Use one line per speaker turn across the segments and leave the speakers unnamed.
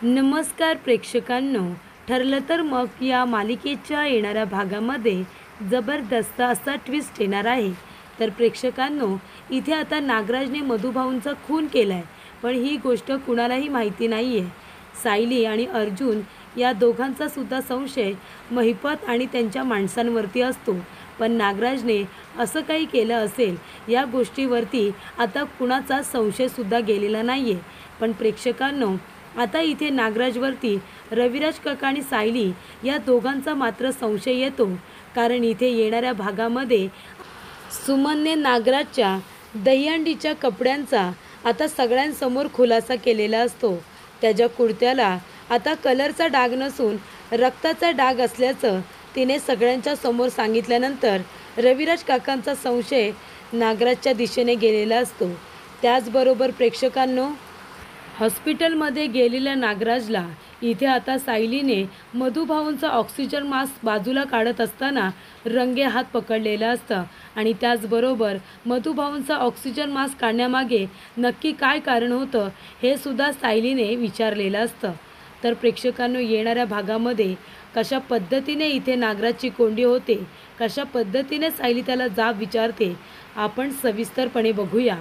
नमस्कार प्रेक्षकांनो. ठरलं तर मग या मालिकेच्या येणाऱ्या भागामध्ये जबरदस्त असा ट्विस्ट येणार आहे. तर प्रेक्षकांनो, इथे आता नागराजने मधुभाऊंचा खून केला आहे, पण ही गोष्ट कुणालाही माहिती नाही आहे. सायली आणि अर्जुन या दोघांचा सुद्धा संशय महिपत आणि त्यांच्या माणसांवरती असतो. पण नागराजने असं काही केलं असेल या गोष्टीवरती आता कुणाचा संशयसुद्धा गेलेला नाही आहे. पण प्रेक्षकांनो, आता इथे नागराजवरती रविराज काका आणि सायली या दोघांचा मात्र संशय येतो. कारण इथे येणाऱ्या भागामध्ये सुमनने नागराजच्या दहीहंडीच्या कपड्यांचा आता सगळ्यांसमोर खुलासा केलेला असतो. त्याच्या कुर्त्याला आता कलरचा डाग नसून रक्ताचा डाग असल्याचं तिने सगळ्यांच्या समोर सांगितल्यानंतर रविराज काकांचा संशय नागराजच्या दिशेने गेलेला असतो. त्याचबरोबर प्रेक्षकांनो, हॉस्पिटलमध्ये गेलेल्या नागराजला इथे आता सायलीने मधुभाऊंचा ऑक्सिजन मास्क बाजूला काढत असताना रंगे हात पकडलेलं असतं. आणि त्याचबरोबर मधुभाऊंचा ऑक्सिजन मास्क काढण्यामागे नक्की काय कारण होतं हे सुद्धा सायलीने विचारलेलं असतं. तर प्रेक्षकांनो, येणाऱ्या भागामध्ये कशा पद्धतीने इथे नागराजची कोंडी होते, कशा पद्धतीने सायली त्याला जाब विचारते, आपण सविस्तरपणे बघूया.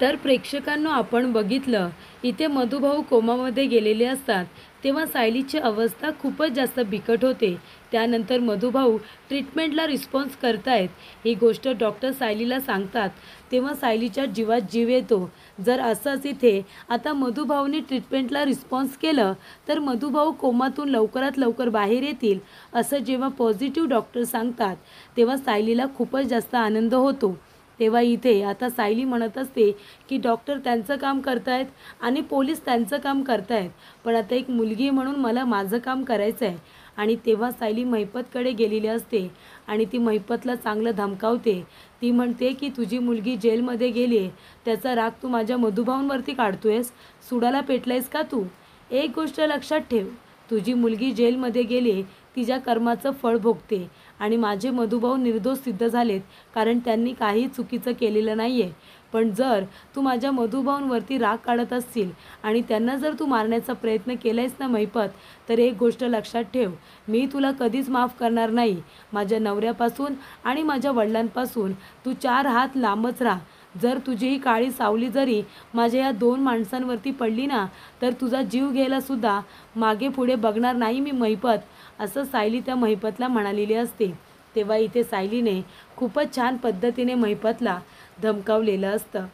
तर प्रेक्षकांनो, आपण बघितलं इथे मधुभाऊ कोमामध्ये गेलेले असतात तेव्हा सायलीची अवस्था खूपच जास्त बिकट होते. त्यानंतर मधुभाऊ ट्रीटमेंटला रिस्पॉन्स करतायत ही गोष्ट डॉक्टर सायलीला सांगतात तेव्हा सायलीच्या जीवात जीव येतो. जर असंच इथे आता मधुभाऊने ट्रीटमेंटला रिस्पॉन्स केलं तर मधुभाऊ कोमातून लवकरात लवकर बाहेर येतील असं जेव्हा पॉझिटिव्ह डॉक्टर सांगतात तेव्हा सायलीला खूपच जास्त आनंद होतो. तेव्हा इथे आता सायली म्हणत असते की डॉक्टर त्यांचं काम करतायत आणि पोलीस त्यांचं काम करतायत, पण आता एक मुलगी म्हणून मला माझं काम करायचं आहे. आणि तेव्हा सायली महिपतकडे गेलेली असते आणि ती महिपतला चांगलं धमकावते. ती म्हणते की तुझी मुलगी जेलमध्ये गेली आहे, त्याचा राग तू माझ्या मधुभाऊंवरती काढतोयस, सुडाला पेटलायस का तू? एक गोष्ट लक्षात ठेव, तुझी मुलगी जेलमध्ये गेली, तिच्या कर्माचं फळ भोगते आणि माझे मधुभाऊ निर्दोष सिद्ध झालेत कारण त्यांनी काही चुकीचं केलेलं नाही आहे. पण जर तू माझ्या मधुभाऊंवरती राग काढत असशील आणि त्यांना जर तू मारण्याचा प्रयत्न केलायस ना महिपत, तर एक गोष्ट लक्षात ठेव, मी तुला कधीच माफ करणार नाही. माझ्या नवऱ्यापासून आणि माझ्या वडिलांपासून तू 4 हात लांबच राहा. जर तुझी ही काळी सावली जरी माझ्या या 2 माणसांवरती पडली ना, तर तुझा जीव घ्यायलासुद्धा मागे पुढे बघणार नाही मी महिपत, असं सायली त्या महिपतला म्हणालेली असते. तेव्हा इथे सायलीने खूपच छान पद्धतीने महिपतला धमकावलेलं असतं.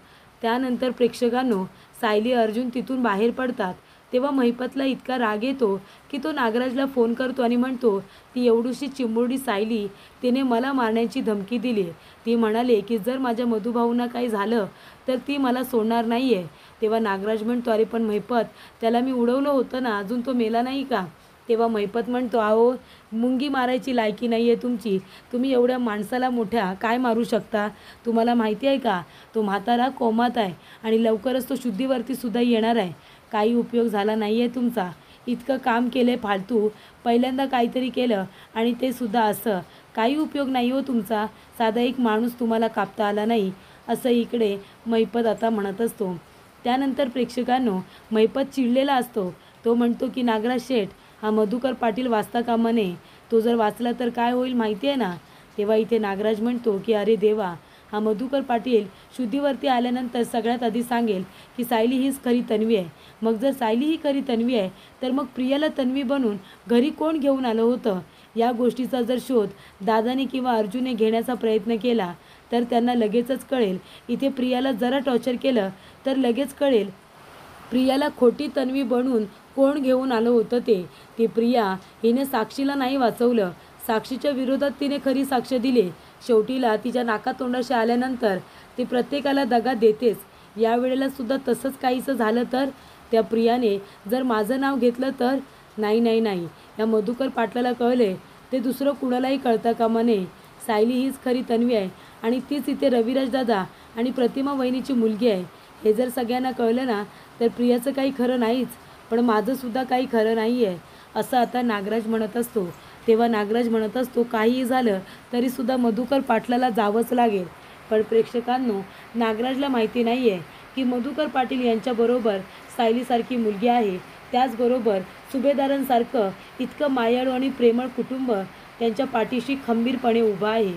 त्यानंतर प्रेक्षकांनो, सायली अर्जुन तिथून बाहेर पडतात तेव्हा महिपतला इतका राग येतो की तो नागराजला फोन करतो आणि म्हणतो, ती एवढीशी चिमुरडी सायली, तिने मला मारण्याची धमकी दिली. ती म्हणाले की जर माझ्या मधुभाऊंना काही झालं तर ती मला सोडणार नाही आहे. तेव्हा नागराज म्हणतो, अरे पण महिपत, त्याला मी उडवलं होतं ना, अजून तो मेला नाही का? तेव्हा महिपत म्हणतो, अहो, मुंगी मारायची लायकी नाही आहे तुमची, तुम्ही एवढ्या माणसाला मोठ्या काय मारू शकता? तुम्हाला माहिती आहे का, तो म्हातारा कोमात आहे आणि लवकरच तो शुद्धीवरती सुद्धा येणार आहे. काही उपयोग झाला नाही आहे तुमचा, इतकं काम केलं आहे फालतू, पहिल्यांदा काहीतरी केलं आणि ते सुद्धा असं, काही उपयोग नाही हो तुमचा, साधा एक माणूस तुम्हाला कापता आला नाही, असं इकडे महिपत आता म्हणत असतो. त्यानंतर प्रेक्षकांनो, महिपत चिडलेला असतो. तो म्हणतो की नागराज शेठ, हा मधुकर पाटील वाचता कामा नये, तो जर वाचला तर काय होईल माहिती आहे ना? तेव्हा इथे नागराज म्हणतो की अरे देवा, हा मधुकर पाटील शुद्धीवरती आल्यानंतर सगळ्यात आधी सांगेल की सायली हीच खरी तन्वी आहे. मग जर सायली ही खरी तन्वी आहे तर मग प्रियाला तन्वी बनून घरी कोण घेऊन आलं होतं? या गोष्टीचा जर शोध दादाने किंवा अर्जुनने घेण्याचा प्रयत्न केला तर त्यांना लगेचच कळेल. इथे प्रियाला जरा टॉर्चर केलं तर लगेच कळेल प्रियाला खोटी तन्वी बनून कोण घेऊन आलं होतं ते. ती प्रिया हिने साक्षीला नाही वाचवलं, साक्षीच्या विरोधात तिने खरी साक्ष दिली. शेवटीला तिच्या नाकातोंडाशी आल्यानंतर ती प्रत्येकाला दगा देतेच. यावेळेला सुद्धा तसंच काहीसं झालं तर त्या प्रियाने जर माझं नाव घेतलं तर नाही नाही नाही, या मधुकर पाटलाला कळले ते दुसरं कुणालाही कळता कामा नये. सायली हीच खरी तन्वी आहे आणि तीच इथे रविराज दादा आणि प्रतिमा वहिनीची मुलगी आहे. हे जर सगळ्यांना कळलं ना तर प्रियाचं काही खरं नाहीच, पण माझंसुद्धा काही खरं नाही आहे, असं आता नागराज म्हणत असतो. तेव्हा नागराज म्हणत असतो, काहीही झालं तरीसुद्धा मधुकर पाटलाला जावंच लागेल. पण प्रेक्षकांनो, नागराजला माहिती नाही आहे की मधुकर पाटील यांच्याबरोबर सायलीसारखी मुलगी आहे त्याचबरोबर सुभेदारांसारखं इतकं मायाळू आणि प्रेमळ कुटुंब त्यांच्या पाठीशी खंबीरपणे उभं आहे.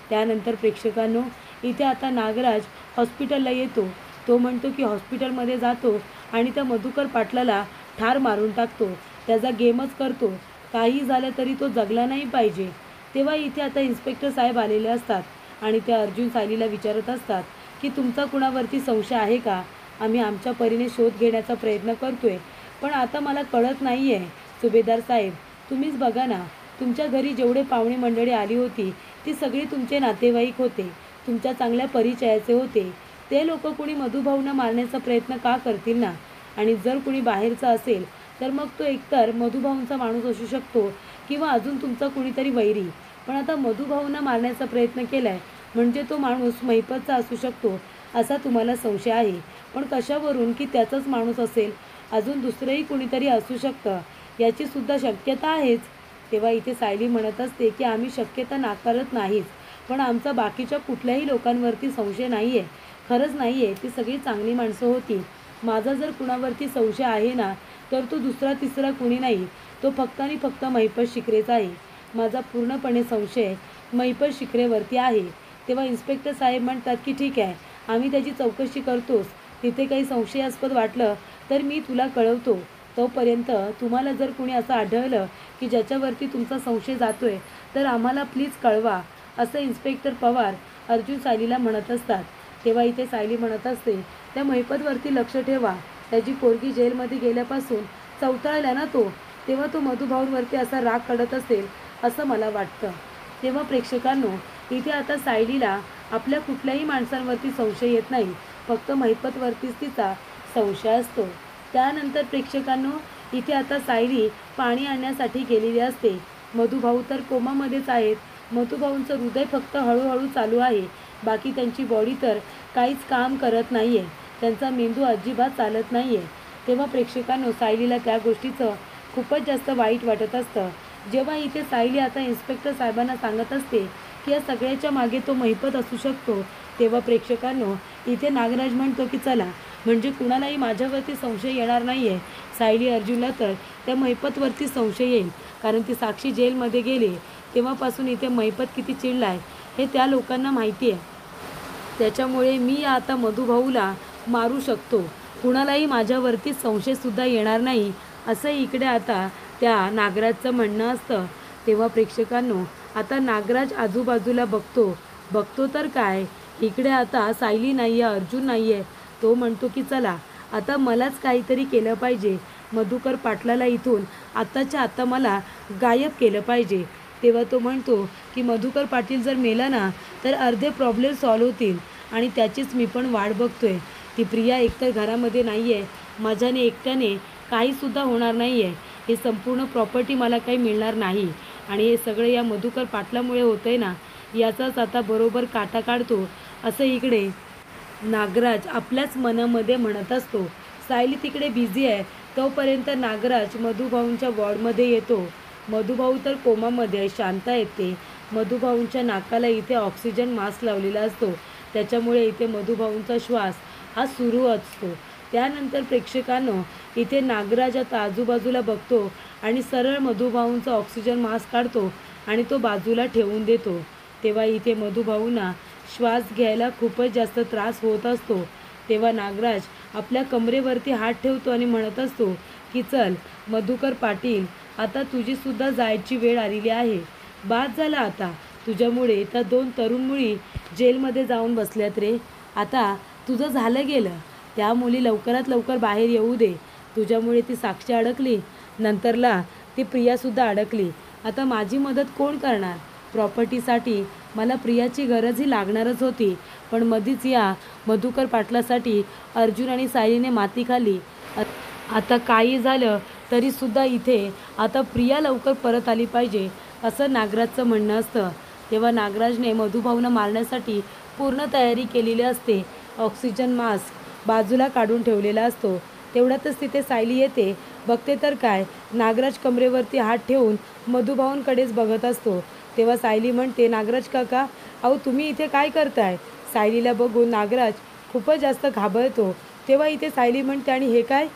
त्यानंतर प्रेक्षकांनो, इथे आता नागराज हॉस्पिटलला येतो. तो म्हणतो की हॉस्पिटलमध्ये जातो आणि त्या मधुकर पाटलाला ठार मारून टाकतो. त्याचा गेमच करतो. काही झालं तरी तो जगला नाही पाहिजे. तेव्हा इथे आता इन्स्पेक्टर साहेब आलेले असतात आणि ते अर्जुन सायलीला विचारत असतात की तुमचा कुणावरती संशय आहे का? आम्ही आमच्या परीने शोध घेण्याचा प्रयत्न करतोय, पण आता मला कळत नाही आहे. सुभेदार साहेब, तुम्हीच बघा ना, तुमच्या घरी जेवढे पाहुणे मंडळी आली होती ती सगळी तुमचे नातेवाईक होते, तुमच्या चांगल्या परिचयाचे होते. ते लोक कुणी मधुभाऊंना मारण्याचा प्रयत्न का करतील ना? आणि जर कुणी बाहेरचा असेल तर मग तो एकतर मधुभाऊंचा माणूस असू शकतो किंवा अजून तुमचा कुणीतरी वैरी. पण आता मधुभाऊंना मारण्याचा प्रयत्न केलाय म्हणजे तो माणूस महिपतचा असू शकतो असा तुम्हाला संशय आहे. पण कशावरून की त्याचाच माणूस असेल? अजून दुसरंही कुणीतरी असू शकतं, याची सुद्धा शक्यता आहेच. तेव्हा इथे सायली म्हणत असते की आम्ही शक्यता नाकारत नाहीच, पण आमचा बाकीच्या कुठल्याही लोकांवरती संशय नाही आहे. खरंच नाही आहे, ती सगळी चांगली माणसं होती. माझा जर कुणावरती संशय आहे ना, तर तो दुसरा तिसरा कुणी नाही, तो फक्त आणि फक्त महिपत शिकरेचा आहे. माझा पूर्णपणे संशय महिपत शिकरेवरती आहे. तेव्हा इन्स्पेक्टर साहेब म्हणतात की ठीक आहे, आम्ही त्याची चौकशी करतोच. तिथे काही संशयास्पद वाटलं तर मी तुला कळवतो. तोपर्यंत तुम्हाला जर कुणी असं आढळलं की ज्याच्यावरती तुमचा संशय जातोय तर आम्हाला प्लीज कळवा, असं इन्स्पेक्टर पवार अर्जुन सायलीला म्हणत असतात. तेव्हा इथे सायली म्हणत असते, त्या महिपतवरती लक्ष ठेवा. त्याची पोरगी जेलमध्ये गेल्यापासून चवताळला ना तो, तेव्हा तो मधुभाऊंवरती असा राग काढत असेल असं मला वाटतं. तेव्हा प्रेक्षकांनो, इथे आता सायलीला आपल्या कुठल्याही माणसांवरती संशय येत नाही, फक्त महिपतवरतीच तिचा संशय असतो. त्यानंतर प्रेक्षकांनो, इथे आता सायली पाणी आणण्यासाठी गेलेली असते. मधुभाऊ तर कोमामध्येच आहेत. मधुभाऊंचं हृदय फक्त हळूहळू चालू आहे, बाकी त्यांची बॉडी तर काहीच काम करत नाही आहे. त्यांचा मेंदू अजिबात चालत नाही आहे. तेव्हा प्रेक्षकांनो, सायलीला त्या गोष्टीचं खूपच जास्त वाईट वाटत असतं. जेव्हा इथे सायली आता इन्स्पेक्टर साहेबांना सांगत असते की या सगळ्याच्या मागे तो महिपत असू शकतो, तेव्हा प्रेक्षकांनो, इथे नागराज म्हणतो की चला, म्हणजे कुणालाही माझ्यावरती संशय येणार नाही आहे. सायली अर्जुनला तर त्या महिपतवरती संशय येईल, कारण ती साक्षी जेलमध्ये गेली तेव्हापासून इथे महिपत किती चिडला आहे हे त्या लोकांना माहिती आहे. त्याच्यामुळे मी आता मधुभाऊला मारू शकतो, कुणालाही माझ्यावरती संशयसुद्धा येणार नाही, असं इकडे आता त्या नागराजचं म्हणणं असतं. तेव्हा प्रेक्षकांनो, आता नागराज आजूबाजूला बघतो तर काय, इकडे आता सायली नाही आहे, अर्जुन नाही आहे. तो म्हणतो की चला, आता मलाच काहीतरी केलं पाहिजे. मधुकर पाटलाला इथून आत्ताच्या आत्ता मला गायब केलं पाहिजे. तेव्हा तो म्हणतो की मधुकर पाटील जर मेला ना तर अर्धे प्रॉब्लेम सॉल्व होतील आणि त्याचीच मी पण वाट बघतोय. ती प्रिया एकतर घरामध्ये नाही आहे, माझ्याने एकट्याने काहीसुद्धा होणार नाही आहे. हे संपूर्ण प्रॉपर्टी मला काही मिळणार नाही आणि हे सगळं या मधुकर पाटलामुळे होतं आहे ना, याचाच आता बरोबर काटा काढतो, असं इकडे नागराज आपल्याच मनामध्ये म्हणत असतो. सायली तिकडे बिझी आहे. तोपर्यंत नागराज मधुभाऊंच्या वॉर्डमध्ये येतो. मधुभाऊ तर कोमामध्ये आहे, शांत येते. मधुभाऊंच्या नाकाला इथे ऑक्सिजन मास्क लावलेला असतो, त्याच्यामुळे इथे मधुभाऊंचा श्वास हा सुरू असतो. त्यानंतर प्रेक्षकांनो, इथे नागराज आता आजूबाजूला बघतो आणि सरळ मधुभाऊंचा ऑक्सिजन मास्क काढतो आणि तो बाजूला ठेवून देतो. तेव्हा इथे मधुभाऊंना श्वास घ्यायला खूपच जास्त त्रास होत असतो. तेव्हा नागराज आपल्या कमरेवरती हात ठेवतो आणि म्हणत असतो की चल मधुकर पाटील, आता तुझीसुद्धा जायची वेळ आलेली आहे. बाद झाला आता, तुझ्यामुळे त्या 2 तरुण मुली जेलमध्ये जाऊन बसल्यात रे. आता तुझं झालं गेलं. त्या मुली लवकरात लवकर बाहेर येऊ दे. तुझ्यामुळे ती साक्षी अडकली, नंतरला ती प्रियासुद्धा अडकली. आता माझी मदत कोण करणार? प्रॉपर्टीसाठी मला प्रियाची गरजही लागणारच होती, पण मधीच या मधुकर पाटलासाठी अर्जुन आणि सायलीने माती खाल्ली. आता काही झालं तरीसुद्धा इथे आता प्रिया लवकर परत आली पाहिजे, असं नागराजचं म्हणणं असतं. तेव्हा नागराजने मधुभाऊंना मारण्यासाठी पूर्ण तयारी केलेली असते. ऑक्सिजन मास्क बाजूला काढून ठेवलेला असतो. तेवढ्यातच तिथे सायली येते. बघते तर काय, नागराज कमरेवरती हात ठेवून मधुभाऊंकडेच बघत असतो. तेव्हा सायली म्हणते, नागराज काका, अहो तुम्ही इथे काय करताय? सायलीला बघून नागराज खूपच जास्त घाबरतो. तेव्हा इथे सायली म्हणते, आणि हे काय?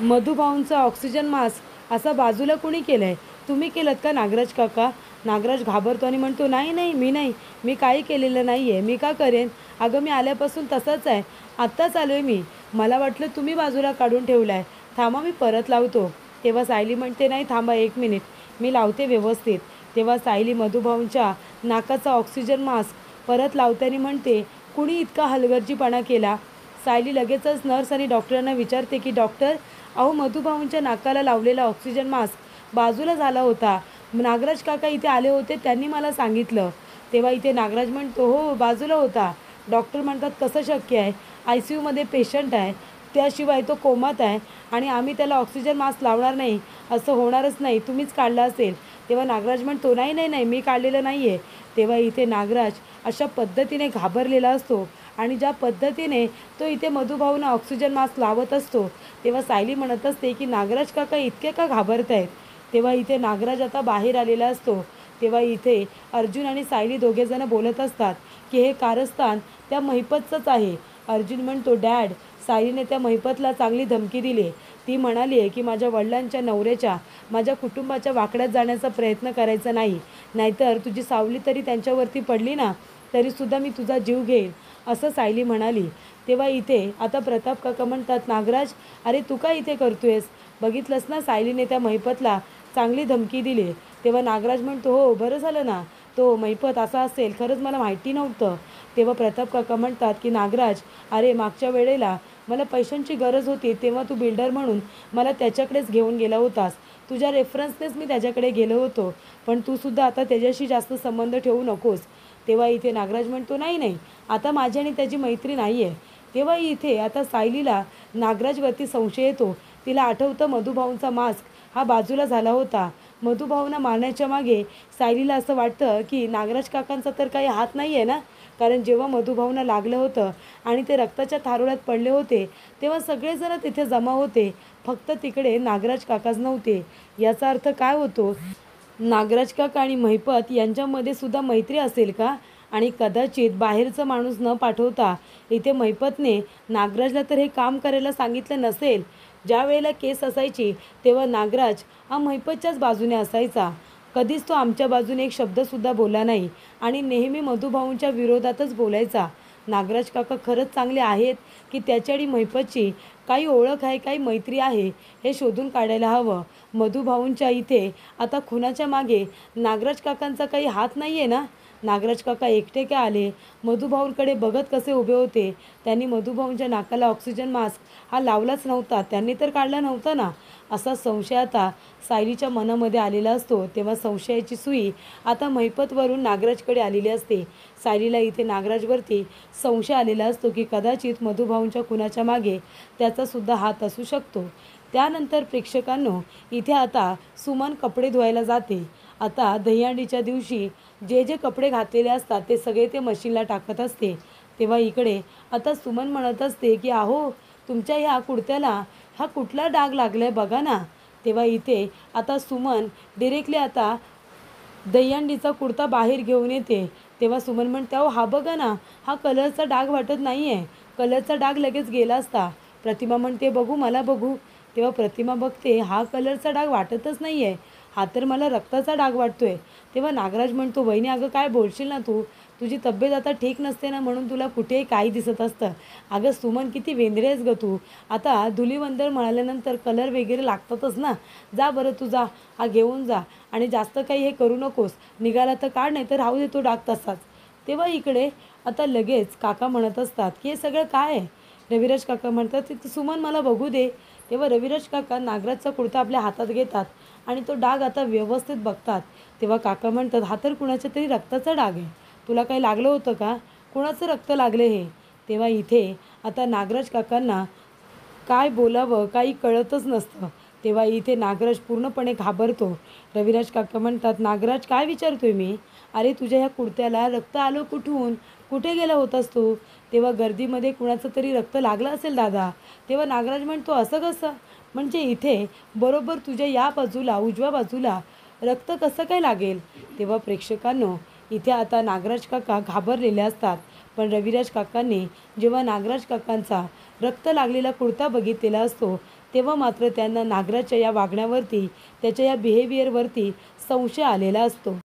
मधुभाऊंचा ऑक्सिजन मास्क असा बाजूला कोणी केलं आहे? तुम्ही केलं का नागराज काका? नागराज घाबरतो आणि म्हणतो, नाही नाही मी नाही, मी काही केलेलं नाही आहे, मी का करेन? अगं मी आल्यापासून तसंच आहे, आत्ताच आलो आहे मी. मला वाटलं तुम्ही बाजूला काढून ठेवला आहे, थांबा मी परत लावतो. तेव्हा सायली म्हणते, नाही थांबा 1 मिनिट, मी लावते व्यवस्थित. तेव्हा सायली मधुभाऊंच्या नाकाचा ऑक्सिजन मास्क परत लावताना म्हणते, कुणी इतका हलगर्जीपणा केला? सायली लगेचच नर्स आणि डॉक्टरांना विचारते की डॉक्टर, अहो मधुभाऊंच्या नाकाला लावलेला ऑक्सिजन मास्क बाजूला झाला होता, नागराज काका इथे आले होते, त्यांनी मला सांगितलं. तेव्हा इथे नागराज म्हणतो, हो बाजूला होता. डॉक्टर म्हणतात, कसं शक्य आहे? ICUमध्ये पेशंट आहे, त्याशिवाय तो कोमात आहे आणि आम्ही त्याला ऑक्सिजन मास्क लावणार नाही, असं होणारच नाही, तुम्हीच काढला असेल. तेव्हा नागराज म्हणतो, नाही नाही नाही, मी काढलेलं नाही आहे. तेव्हा इथे नागराज अशा पद्धतीने घाबरलेला असतो आणि ज्या पद्धतीने तो इथे मधुभाऊंना ऑक्सिजन मास्क लावत असतो, तेव्हा सायली म्हणत असते की नागराज काका इतके का घाबरत आहेत? तेव्हा इथे नागराज आता बाहेर आलेला असतो. तेव्हा इथे अर्जुन आणि सायली दोघेजणं बोलत असतात की हे कारस्थान त्या महिपतचंच आहे. अर्जुन म्हणतो, डॅड, सायलीने त्या महिपतला चांगली धमकी दिली. ती म्हणाली आहे की माझ्या वडिलांच्या नवऱ्याच्या, माझ्या कुटुंबाच्या वाकड्यात जाण्याचा प्रयत्न करायचा नाही, नाहीतर तुझी सावली तरी त्यांच्यावरती पडली ना, तरीसुद्धा मी तुझा जीव घेईन, असं सायली म्हणाली. तेव्हा इथे आता प्रताप काका म्हणतात, नागराज, अरे तू काय इथे करतोयस? बघितलंस ना, सायलीने त्या महिपतला चांगली धमकी दिली. तेव्हा नागराज म्हणतो, हो बरं झालं ना, तो महिपत असा असेल, खरंच मला माहिती नव्हतं. तेव्हा प्रताप काका म्हणतात की नागराज, अरे मागच्या वेळेला मला पैशांची गरज होती, तेव्हा तू बिल्डर म्हणून मला त्याच्याकडेच घेऊन गेला होतास, तुझ्या रेफरन्सनेच मी त्याच्याकडे गेलो होतो, पण तूसुद्धा आता त्याच्याशी जास्त संबंध ठेवू नकोस. तेव्हा इथे नागराज म्हणतो, नाही नाही, आता माझी आणि त्याची मैत्री नाही आहे. तेव्हा इथे आता सायलीला नागराजवरती संशय येतो. तिला आठवतं मधुभाऊंचा मास्क हा बाजूला झाला होता. मधुभाऊंना मारण्याच्या मागे सायलीला असं वाटतं की नागराज काकांचा तर काही हात नाही आहे ना, कारण जेव्हा मधुभाऊंना लागलं होतं आणि ते रक्ताच्या थारोळ्यात पडले होते, तेव्हा सगळेजण तिथे जमा होते, फक्त तिकडे नागराज काकाच नव्हते. याचा अर्थ काय होतो? नागराज काका आणि महिपत यांच्यामध्ये सुद्धा मैत्री असेल का? आणि कदाचित बाहेरचा माणूस न पाठवता इथे महिपतने नागराजला तर हे काम करायला सांगितलं नसेल. ज्या वेळेला केस असायची तेव्हा नागराज हा महिपतच्याच बाजूने असायचा, कधीच तो आमच्या बाजूने एक शब्दसुद्धा बोलला नाही आणि नेहमी मधुभाऊंच्या विरोधातच बोलायचा. नागराज काका खरंच चांगले आहेत की त्याची आणि महिपतची काही ओळख आहे, काही मैत्री आहे, हे शोधून काढायला हवं. मधुभाऊंच्या इथे आता खुनाच्या मागे नागराज काकांचा काही हात नाही आहे ना? नागराज काका एकटे काय आले? मधुभाऊंकडे बघत कसे उभे होते? त्यांनी मधुभाऊंच्या नाकाला ऑक्सिजन मास्क हा लावलाच नव्हता, त्यांनी तर काढला नव्हता ना, असा संशय आता सायलीच्या मनामध्ये आलेला असतो. तेव्हा संशयाची सुई आता महिपतवरून नागराजकडे आलेली असते. सायलीला इथे नागराजवरती संशय आलेला असतो की कदाचित मधुभाऊंच्या खुनाच्या मागे त्याचासुद्धा हात असू शकतो. त्यानंतर प्रेक्षकांनो, इथे आता सुमन कपडे धुवायला जाते. आता दहीहंडीच्या दिवशी जे जे कपडे घातलेले असतात ते सगळे ते मशीनला टाकत असते. तेव्हा इकडे आता सुमन म्हणत असते की अहो, तुमच्या ह्या कुर्त्याला हा कुठला डाग लागला आहे बघा ना. तेव्हा इथे आता सुमन डिरेक्टली आता दहीहंडीचा कुर्ता बाहेर घेऊन येते. तेव्हा सुमन म्हणते, अहो हा बघा ना, हा कलरचा डाग वाटत नाही आहे, कलरचा डाग लगेच गेला असता. प्रतिमा म्हणते, बघू मला बघू. तेव्हा प्रतिमा बघते, हा कलरचा डाग वाटतच नाही आहे, हा तर मला रक्ताचा डाग वाटतोय. तेव्हा नागराज म्हणतो, वहिनी अगं काय बोलशील ना तू, तुझी तब्येत आता ठीक नसते ना, म्हणून तुला कुठेही काही दिसत असतं. अगं सुमन, किती वेंद्रे आहेस गं तू. आता धुलीवंदन म्हणाल्यानंतर कलर वगैरे लागतातच ना, जा बरं तू जा, हा घेऊन जा आणि जास्त काही हे करू नकोस, निघाला तर काढ, नाही तर राहू दे तो डाग तसाच. तेव्हा इकडे आता लगेच काका म्हणत असतात की हे सगळं काय आहे? रविराज काका म्हणतात, की सुमन मला बघू दे. तेव्हा रविराज काका नागराजचा कुर्ता आपल्या हातात घेतात आणि तो डाग आता व्यवस्थित बघतात. तेव्हा काका म्हणतात, हा तर कुणाच्या तरी रक्ताचा डाग आहे, तुला काही लागलं होतं का? कुणाचं रक्त लागले हे? तेव्हा इथे आता नागराज काकांना काय बोलावं काही कळतच नसतं. तेव्हा इथे नागराज पूर्णपणे घाबरतो. रविराज काका म्हणतात, नागराज काय विचारतोय मी? अरे तुझ्या ह्या कुर्त्याला रक्त आलं कुठून? कुठे गेला होतास तू? तेव्हा गर्दीमध्ये कुणाचं तरी रक्त लागलं असेल दादा. तेव्हा नागराज म्हणतो, असं कसं? म्हणजे इथे बरोबर तुझ्या या बाजूला, उजव्या बाजूला रक्त कसं काय लागेल? तेव्हा प्रेक्षकांनो, इथे आता नागराज काका घाबरलेले असतात. पण रविराज काकांनी जेव्हा नागराज काकांचा रक्त लागलेला कुर्ता बघितलेला असतो, तेव्हा मात्र त्यांना नागराजच्या या वागण्यावरती, त्याच्या या बिहेवियरवरती संशय आलेला असतो.